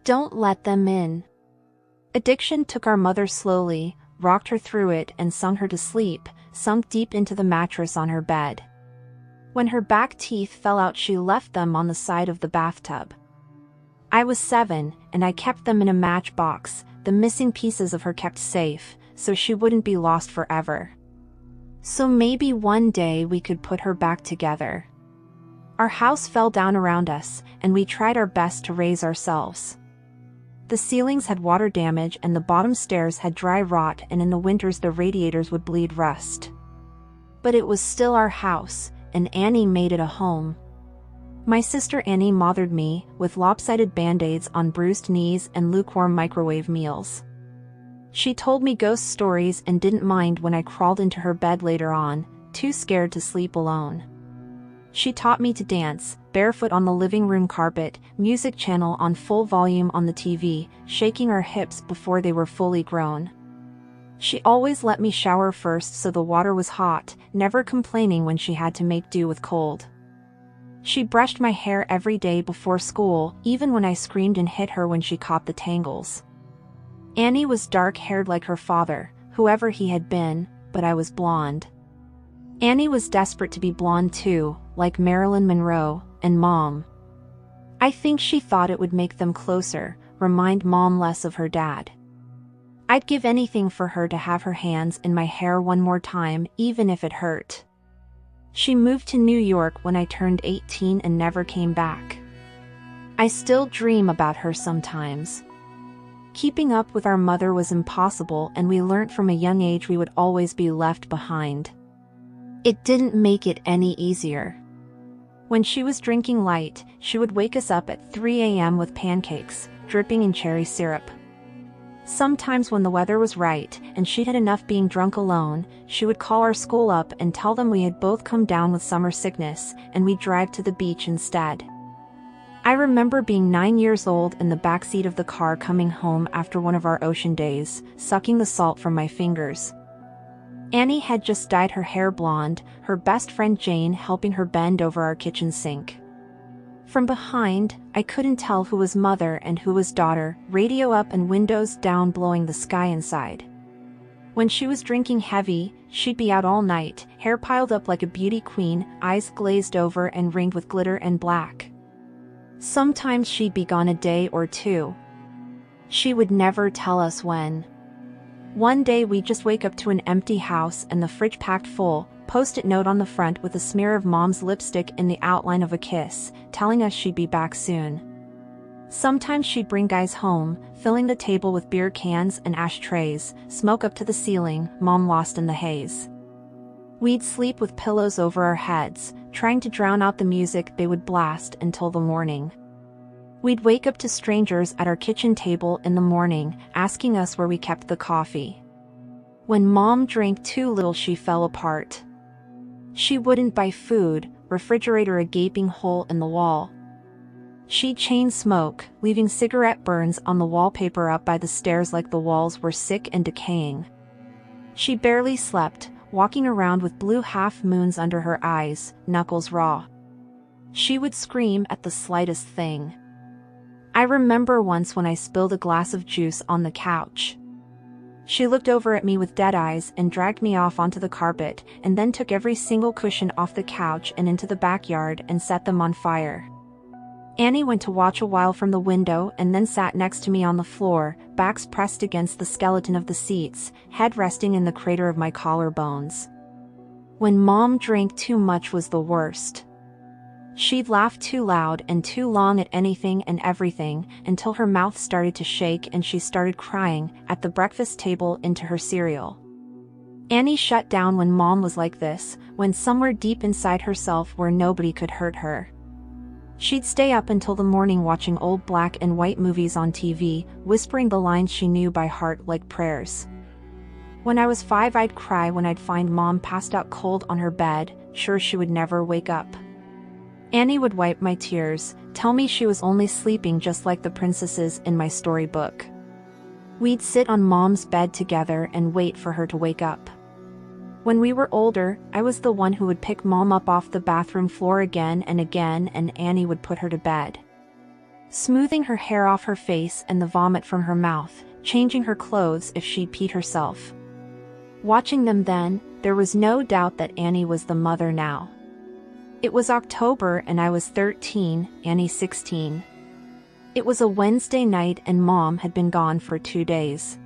Don't let them in. Addiction took our mother slowly, rocked her through it and sung her to sleep, sunk deep into the mattress on her bed. When her back teeth fell out, she left them on the side of the bathtub. I was 7, and I kept them in a matchbox, the missing pieces of her kept safe, so she wouldn't be lost forever. So maybe one day we could put her back together. Our house fell down around us, and we tried our best to raise ourselves. The ceilings had water damage and the bottom stairs had dry rot, and in the winters the radiators would bleed rust. But it was still our house, and Annie made it a home. My sister Annie mothered me, with lopsided band-aids on bruised knees and lukewarm microwave meals. She told me ghost stories and didn't mind when I crawled into her bed later on, too scared to sleep alone. She taught me to dance, barefoot on the living room carpet, music channel on full volume on the TV, shaking our hips before they were fully grown. She always let me shower first so the water was hot, never complaining when she had to make do with cold. She brushed my hair every day before school, even when I screamed and hit her when she caught the tangles. Annie was dark-haired like her father, whoever he had been, but I was blonde. Annie was desperate to be blonde too, like Marilyn Monroe and Mom. I think she thought it would make them closer, remind Mom less of her dad. I'd give anything for her to have her hands in my hair one more time, even if it hurt. She moved to New York when I turned 18 and never came back. I still dream about her sometimes. Keeping up with our mother was impossible, and we learnt from a young age we would always be left behind. It didn't make it any easier. When she was drinking light, she would wake us up at 3 a.m. with pancakes, dripping in cherry syrup. Sometimes when the weather was right, and she'd had enough being drunk alone, she would call our school up and tell them we had both come down with summer sickness, and we'd drive to the beach instead. I remember being 9 years old in the backseat of the car coming home after one of our ocean days, sucking the salt from my fingers. Annie had just dyed her hair blonde, her best friend Jane helping her bend over our kitchen sink. From behind, I couldn't tell who was mother and who was daughter, radio up and windows down blowing the sky inside. When she was drinking heavy, she'd be out all night, hair piled up like a beauty queen, eyes glazed over and ringed with glitter and black. Sometimes she'd be gone a day or two. She would never tell us when. One day we'd just wake up to an empty house and the fridge packed full, post-it note on the front with a smear of Mom's lipstick in the outline of a kiss, telling us she'd be back soon. Sometimes she'd bring guys home, filling the table with beer cans and ashtrays, smoke up to the ceiling, Mom lost in the haze. We'd sleep with pillows over our heads, trying to drown out the music they would blast until the morning. We'd wake up to strangers at our kitchen table in the morning, asking us where we kept the coffee. When Mom drank too little, she fell apart. She wouldn't buy food, refrigerator a gaping hole in the wall. She'd chain smoke, leaving cigarette burns on the wallpaper up by the stairs like the walls were sick and decaying. She barely slept, walking around with blue half-moons under her eyes, knuckles raw. She would scream at the slightest thing. I remember once when I spilled a glass of juice on the couch. She looked over at me with dead eyes and dragged me off onto the carpet, and then took every single cushion off the couch and into the backyard and set them on fire. Annie went to watch a while from the window and then sat next to me on the floor, backs pressed against the skeleton of the seats, head resting in the crater of my collarbones. When Mom drank too much was the worst. She'd laugh too loud and too long at anything and everything, until her mouth started to shake and she started crying, at the breakfast table into her cereal. Annie shut down when Mom was like this, when somewhere deep inside herself where nobody could hurt her. She'd stay up until the morning watching old black and white movies on TV, whispering the lines she knew by heart like prayers. When I was 5, I'd cry when I'd find Mom passed out cold on her bed, sure she would never wake up. Annie would wipe my tears, tell me she was only sleeping just like the princesses in my storybook. We'd sit on Mom's bed together and wait for her to wake up. When we were older, I was the one who would pick Mom up off the bathroom floor again, and Annie would put her to bed. smoothing her hair off her face and the vomit from her mouth, changing her clothes if she'd peed herself. Watching them then, there was no doubt that Annie was the mother now. It was October and I was 13, Annie 16. It was a Wednesday night and Mom had been gone for 2 days.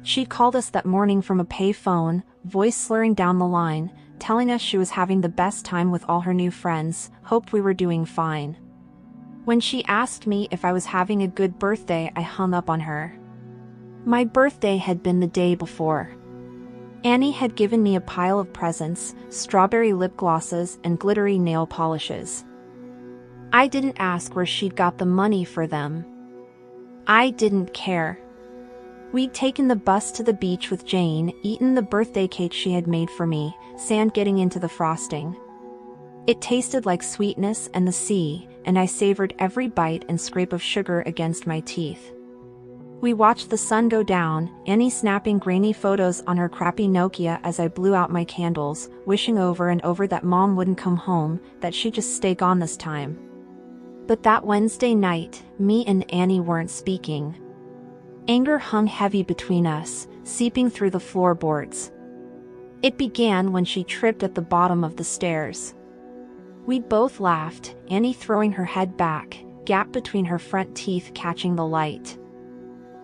She called us that morning from a pay phone, voice slurring down the line, telling us she was having the best time with all her new friends, hoped we were doing fine. When she asked me if I was having a good birthday, I hung up on her. My birthday had been the day before. Annie had given me a pile of presents, strawberry lip glosses and glittery nail polishes. I didn't ask where she'd got the money for them. I didn't care. We'd taken the bus to the beach with Jane, eaten the birthday cake she had made for me, sand getting into the frosting. It tasted like sweetness and the sea, and I savored every bite and scrape of sugar against my teeth. We watched the sun go down, Annie snapping grainy photos on her crappy Nokia as I blew out my candles, wishing over and over that Mom wouldn't come home, that she'd just stay gone this time. But that Wednesday night, me and Annie weren't speaking. Anger hung heavy between us, seeping through the floorboards. It began when she tripped at the bottom of the stairs. We both laughed, Annie throwing her head back, gap between her front teeth catching the light.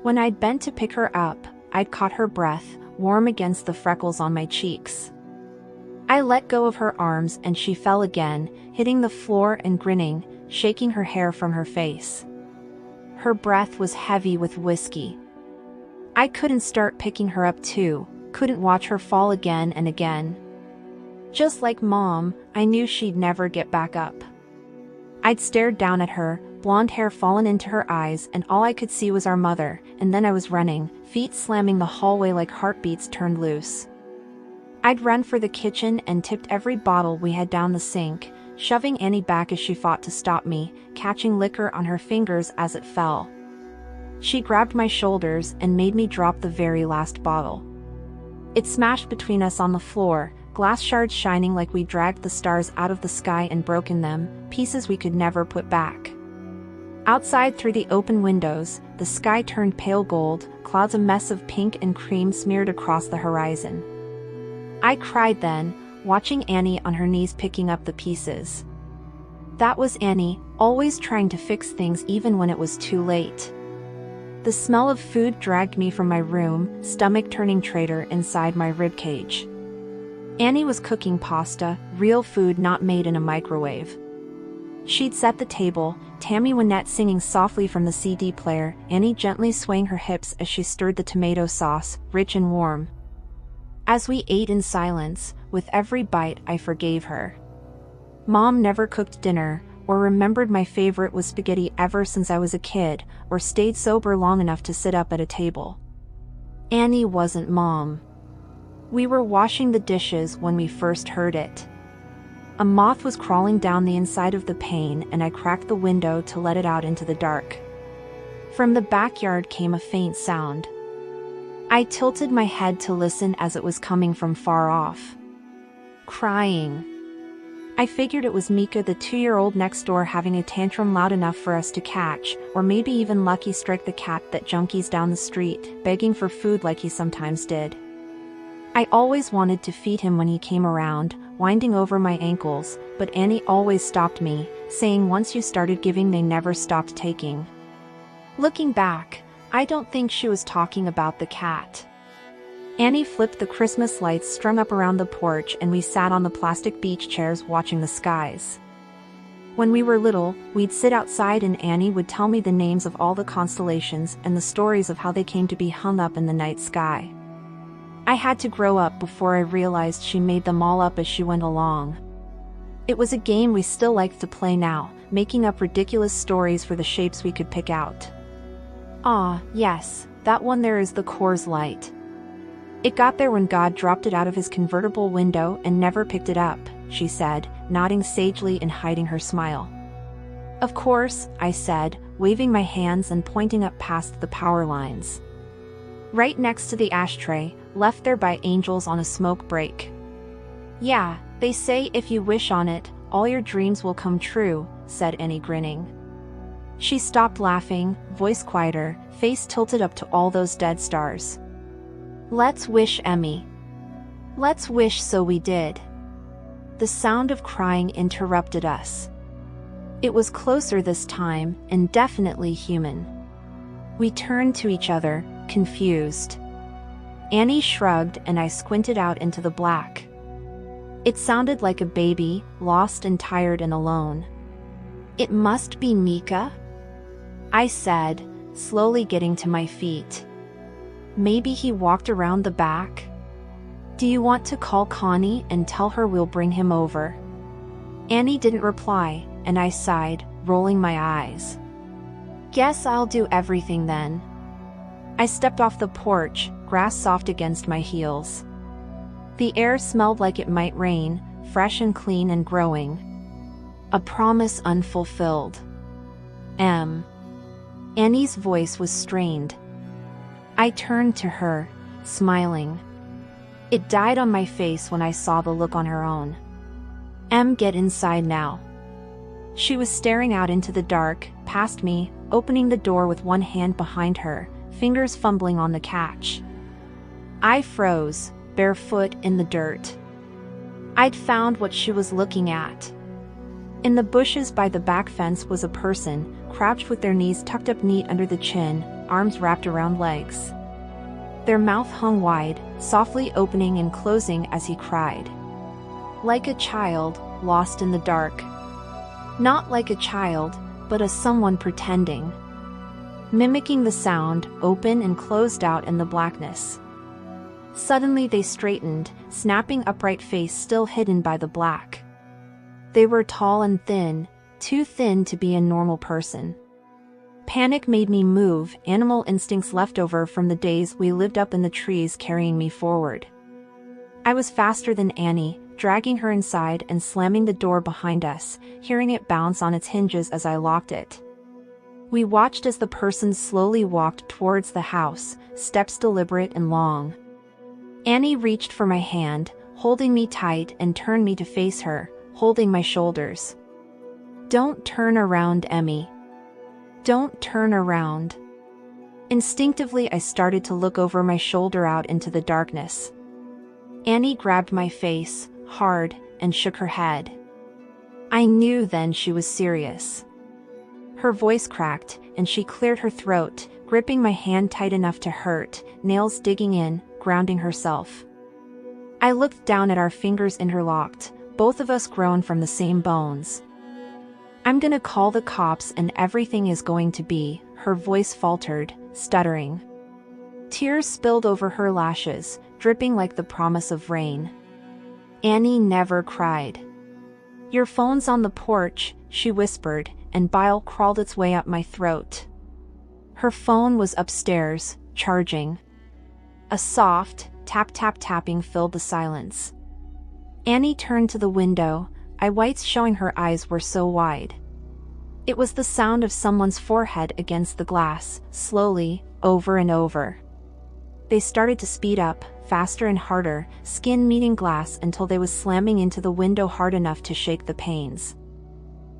When I'd bent to pick her up, I'd caught her breath, warm against the freckles on my cheeks. I let go of her arms and she fell again, hitting the floor and grinning, shaking her hair from her face. Her breath was heavy with whiskey. I couldn't start picking her up too, couldn't watch her fall again and again. Just like Mom, I knew she'd never get back up. I'd stared down at her, blonde hair fallen into her eyes, and all I could see was our mother, and then I was running, feet slamming the hallway like heartbeats turned loose. I'd run for the kitchen and tipped every bottle we had down the sink, shoving Annie back as she fought to stop me, catching liquor on her fingers as it fell. She grabbed my shoulders and made me drop the very last bottle. It smashed between us on the floor, glass shards shining like we dragged the stars out of the sky and broken them, pieces we could never put back. Outside through the open windows, the sky turned pale gold, clouds a mess of pink and cream smeared across the horizon. I cried then, watching Annie on her knees picking up the pieces. That was Annie, always trying to fix things even when it was too late. The smell of food dragged me from my room, stomach turning traitor inside my ribcage. Annie was cooking pasta, real food not made in a microwave. She'd set the table, Tammy Wynette singing softly from the CD player, Annie gently swaying her hips as she stirred the tomato sauce, rich and warm. As we ate in silence, with every bite I forgave her. Mom never cooked dinner, or remembered my favorite was spaghetti ever since I was a kid, or stayed sober long enough to sit up at a table. Annie wasn't Mom. We were washing the dishes when we first heard it. A moth was crawling down the inside of the pane and I cracked the window to let it out into the dark. From the backyard came a faint sound. I tilted my head to listen as it was coming from far off. Crying. I figured it was Mika, the 2-year-old next door, having a tantrum loud enough for us to catch, or maybe even Lucky Strike, the cat that junkies down the street, begging for food like he sometimes did. I always wanted to feed him when he came around, winding over my ankles, but Annie always stopped me, saying once you started giving they never stopped taking. Looking back, I don't think she was talking about the cat. Annie flipped the Christmas lights strung up around the porch and we sat on the plastic beach chairs watching the skies. When we were little, we'd sit outside and Annie would tell me the names of all the constellations and the stories of how they came to be hung up in the night sky. I had to grow up before I realized she made them all up as she went along. It was a game we still liked to play now, making up ridiculous stories for the shapes we could pick out. Ah, yes, that one there is the Coors Light. It got there when God dropped it out of his convertible window and never picked it up, she said, nodding sagely and hiding her smile. Of course, I said, waving my hands and pointing up past the power lines. Right next to the ashtray, left there by angels on a smoke break. Yeah, they say if you wish on it, all your dreams will come true, said Annie, grinning. She stopped laughing, voice quieter, face tilted up to all those dead stars. "Let's wish, Emmy. Let's wish." So we did. The sound of crying interrupted us. It was closer this time, and definitely human. We turned to each other, confused. Annie shrugged and I squinted out into the black. It sounded like a baby, lost and tired and alone. "It must be Mika," I said, slowly getting to my feet. "Maybe he walked around the back. Do you want to call Connie and tell her we'll bring him over?" Annie didn't reply, and I sighed, rolling my eyes. "Guess I'll do everything then." I stepped off the porch, grass soft against my heels. The air smelled like it might rain, fresh and clean and growing. A promise unfulfilled. Annie's voice was strained. I turned to her, smiling. It died on my face when I saw the look on her own. Get inside now." She was staring out into the dark, past me, opening the door with one hand behind her, fingers fumbling on the catch. I froze, barefoot in the dirt. I'd found what she was looking at. In the bushes by the back fence was a person, crouched with their knees tucked up neat under the chin, arms wrapped around legs. Their mouth hung wide, softly opening and closing as he cried. Like a child, lost in the dark. Not like a child, but as someone pretending. Mimicking the sound, open and closed out in the blackness. Suddenly they straightened, snapping upright face still hidden by the black. They were tall and thin, too thin to be a normal person. Panic made me move, animal instincts left over from the days we lived up in the trees carrying me forward. I was faster than Annie, dragging her inside and slamming the door behind us, hearing it bounce on its hinges as I locked it. We watched as the person slowly walked towards the house, steps deliberate and long. Annie reached for my hand, holding me tight and turned me to face her, holding my shoulders. "Don't turn around, Emmy. Don't turn around." Instinctively I started to look over my shoulder out into the darkness. Annie grabbed my face, hard, and shook her head. I knew then she was serious. Her voice cracked, and she cleared her throat, gripping my hand tight enough to hurt, nails digging in, grounding herself. I looked down at our fingers interlocked, both of us grown from the same bones. "I'm gonna call the cops and everything is going to be," her voice faltered, stuttering. Tears spilled over her lashes, dripping like the promise of rain. Annie never cried. "Your phone's on the porch," she whispered, and bile crawled its way up my throat. Her phone was upstairs, charging. A soft, tap-tap-tapping filled the silence. Annie turned to the window, eye whites showing her eyes were so wide. It was the sound of someone's forehead against the glass, slowly, over and over. They started to speed up, faster and harder, skin meeting glass until they was slamming into the window hard enough to shake the panes.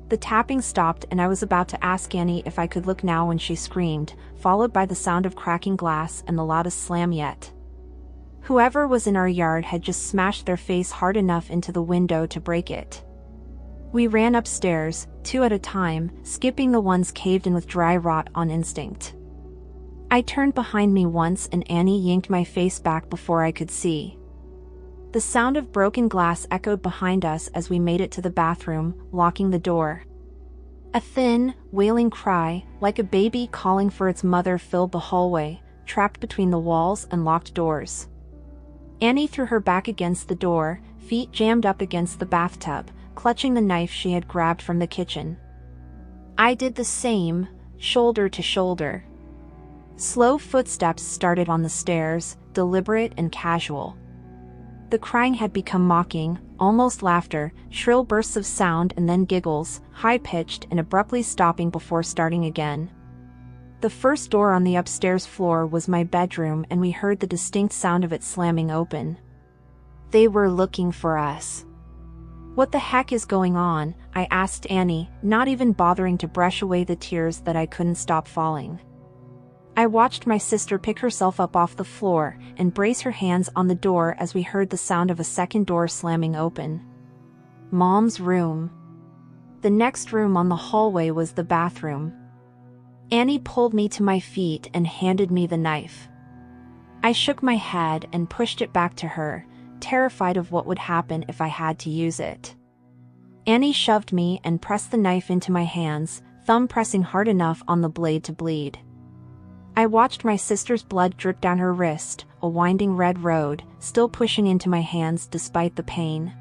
The tapping stopped and I was about to ask Annie if I could look now when she screamed, followed by the sound of cracking glass and the loudest slam yet. Whoever was in our yard had just smashed their face hard enough into the window to break it. We ran upstairs, two at a time, skipping the ones caved in with dry rot on instinct. I turned behind me once and Annie yanked my face back before I could see. The sound of broken glass echoed behind us as we made it to the bathroom, locking the door. A thin, wailing cry, like a baby calling for its mother, filled the hallway, trapped between the walls and locked doors. Annie threw her back against the door, feet jammed up against the bathtub, clutching the knife she had grabbed from the kitchen. I did the same, shoulder to shoulder. Slow footsteps started on the stairs, deliberate and casual. The crying had become mocking, almost laughter, shrill bursts of sound and then giggles, high-pitched and abruptly stopping before starting again. The first door on the upstairs floor was my bedroom and we heard the distinct sound of it slamming open. They were looking for us. "What the heck is going on?" I asked Annie, not even bothering to brush away the tears that I couldn't stop falling. I watched my sister pick herself up off the floor and brace her hands on the door as we heard the sound of a second door slamming open. Mom's room. The next room on the hallway was the bathroom. Annie pulled me to my feet and handed me the knife. I shook my head and pushed it back to her, terrified of what would happen if I had to use it. Annie shoved me and pressed the knife into my hands, thumb pressing hard enough on the blade to bleed. I watched my sister's blood drip down her wrist, a winding red road, still pushing into my hands despite the pain.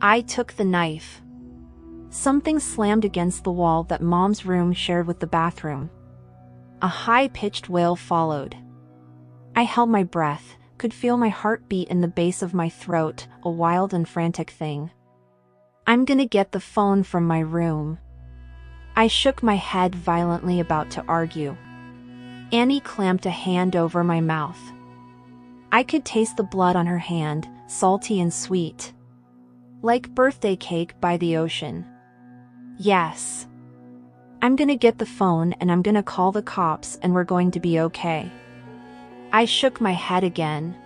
I took the knife. Something slammed against the wall that Mom's room shared with the bathroom. A high-pitched wail followed. I held my breath, could feel my heart beat in the base of my throat, a wild and frantic thing. "I'm gonna get the phone from my room." I shook my head violently, about to argue. Annie clamped a hand over my mouth. I could taste the blood on her hand, salty and sweet. Like birthday cake by the ocean. "Yes. I'm gonna get the phone and I'm gonna call the cops and we're going to be okay." I shook my head again.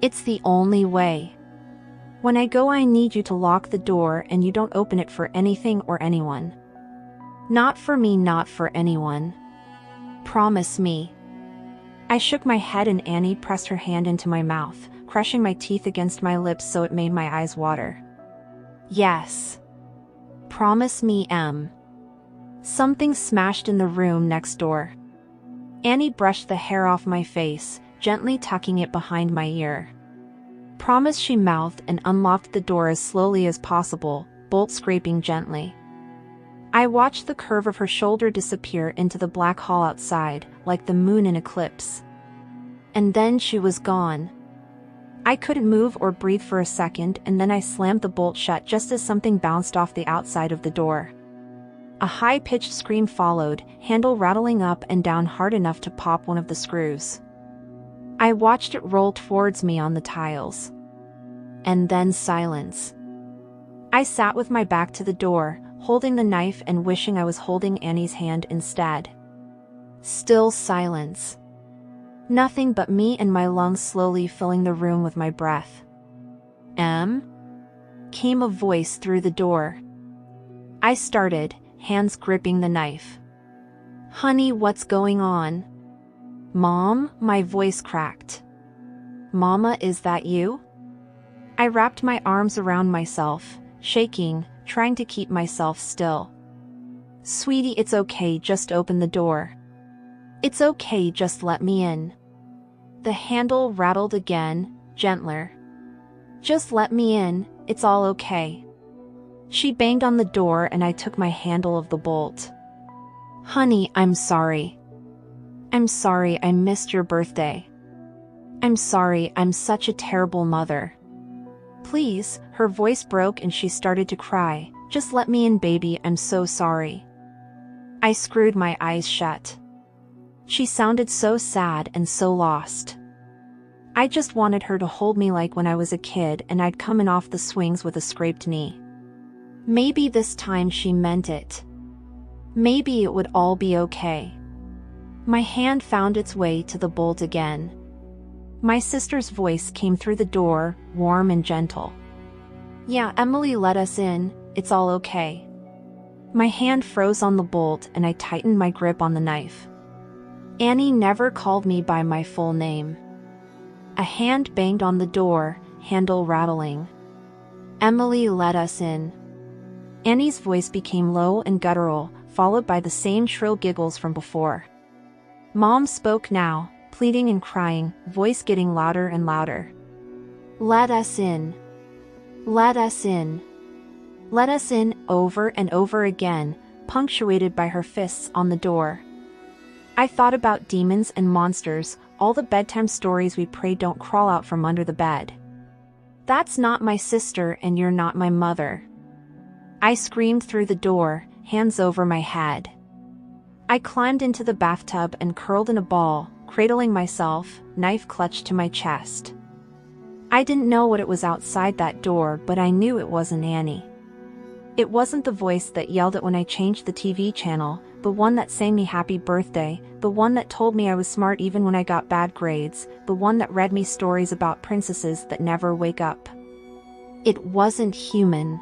"It's the only way. When I go, I need you to lock the door and you don't open it for anything or anyone. Not for me, not for anyone. Promise me." I shook my head and Annie pressed her hand into my mouth, crushing my teeth against my lips so it made my eyes water. "Yes. Promise me, Em." Something smashed in the room next door. Annie brushed the hair off my face, gently tucking it behind my ear. "Promise," she mouthed and unlocked the door as slowly as possible, bolt scraping gently. I watched the curve of her shoulder disappear into the black hall outside, like the moon in eclipse. And then she was gone. I couldn't move or breathe for a second, and then I slammed the bolt shut just as something bounced off the outside of the door. A high-pitched scream followed, handle rattling up and down hard enough to pop one of the screws. I watched it roll towards me on the tiles. And then silence. I sat with my back to the door, holding the knife and wishing I was holding Annie's hand instead. Still silence. Nothing but me and my lungs slowly filling the room with my breath. "Em?" came a voice through the door. I started, hands gripping the knife. "Honey, what's going on?" "Mom," my voice cracked. "Mama, is that you?" I wrapped my arms around myself, shaking, trying to keep myself still. "Sweetie, it's okay, just open the door. It's okay, just let me in." The handle rattled again, gentler. "Just let me in, it's all okay." She banged on the door and I took my handle of the bolt. "Honey, I'm sorry. I'm sorry I missed your birthday. I'm sorry, I'm such a terrible mother. Please," her voice broke and she started to cry. "Just let me in, baby, I'm so sorry." I screwed my eyes shut. She sounded so sad and so lost. I just wanted her to hold me like when I was a kid and I'd come in off the swings with a scraped knee. Maybe this time she meant it. Maybe it would all be okay. My hand found its way to the bolt again. My sister's voice came through the door, warm and gentle. "Yeah, Emily, let us in, it's all okay." My hand froze on the bolt and I tightened my grip on the knife. Annie never called me by my full name. A hand banged on the door, handle rattling. "Emily, let us in." Annie's voice became low and guttural, followed by the same shrill giggles from before. Mom spoke now, pleading and crying, voice getting louder and louder. "Let us in. Let us in. Let us in," over and over again, punctuated by her fists on the door. I thought about demons and monsters, all the bedtime stories we prayed don't crawl out from under the bed. "That's not my sister and you're not my mother." I screamed through the door, hands over my head. I climbed into the bathtub and curled in a ball, cradling myself, knife clutched to my chest. I didn't know what it was outside that door, but I knew it wasn't Annie. It wasn't the voice that yelled at when I changed the TV channel, the one that sang me happy birthday, the one that told me I was smart even when I got bad grades, the one that read me stories about princesses that never wake up. It wasn't human.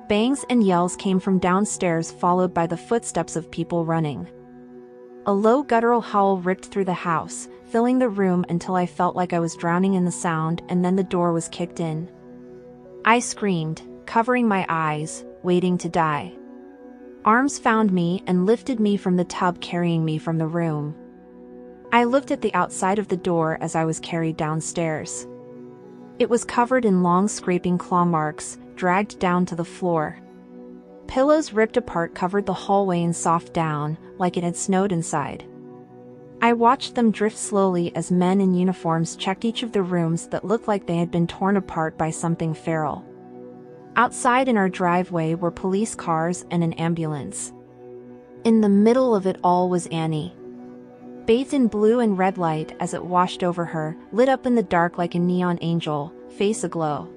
Bangs and yells came from downstairs, followed by the footsteps of people running. A low guttural howl ripped through the house, filling the room until I felt like I was drowning in the sound, and then the door was kicked in. I screamed, covering my eyes, waiting to die. Arms found me and lifted me from the tub, carrying me from the room. I looked at the outside of the door as I was carried downstairs. It was covered in long scraping claw marks, dragged down to the floor. Pillows ripped apart covered the hallway in soft down, like it had snowed inside. I watched them drift slowly as men in uniforms checked each of the rooms that looked like they had been torn apart by something feral. Outside in our driveway were police cars and an ambulance. In the middle of it all was Annie. Bathed in blue and red light as it washed over her, lit up in the dark like a neon angel, face aglow.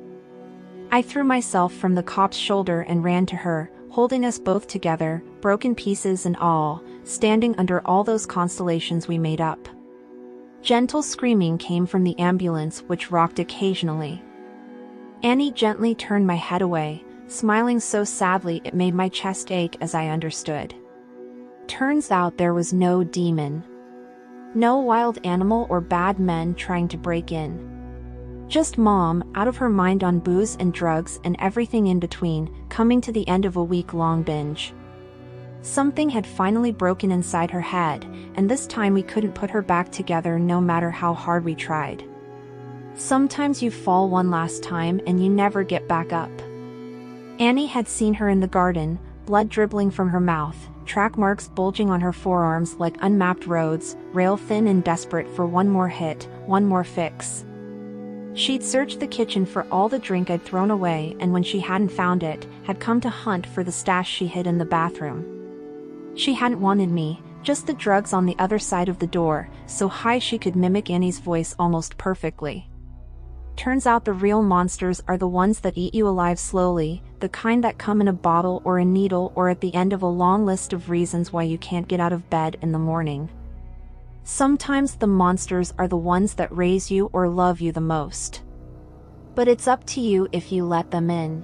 I threw myself from the cop's shoulder and ran to her, holding us both together, broken pieces and all, standing under all those constellations we made up. Gentle screaming came from the ambulance, which rocked occasionally. Annie gently turned my head away, smiling so sadly it made my chest ache as I understood. Turns out there was no demon. No wild animal or bad men trying to break in. Just Mom, out of her mind on booze and drugs and everything in between, coming to the end of a week-long binge. Something had finally broken inside her head, and this time we couldn't put her back together no matter how hard we tried. Sometimes you fall one last time and you never get back up. Annie had seen her in the garden, blood dribbling from her mouth, track marks bulging on her forearms like unmapped roads, rail-thin and desperate for one more hit, one more fix. She'd searched the kitchen for all the drink I'd thrown away, and when she hadn't found it, had come to hunt for the stash she hid in the bathroom. She hadn't wanted me, just the drugs on the other side of the door, so high she could mimic Annie's voice almost perfectly. Turns out the real monsters are the ones that eat you alive slowly, the kind that come in a bottle or a needle or at the end of a long list of reasons why you can't get out of bed in the morning. Sometimes the monsters are the ones that raise you or love you the most. But it's up to you if you let them in.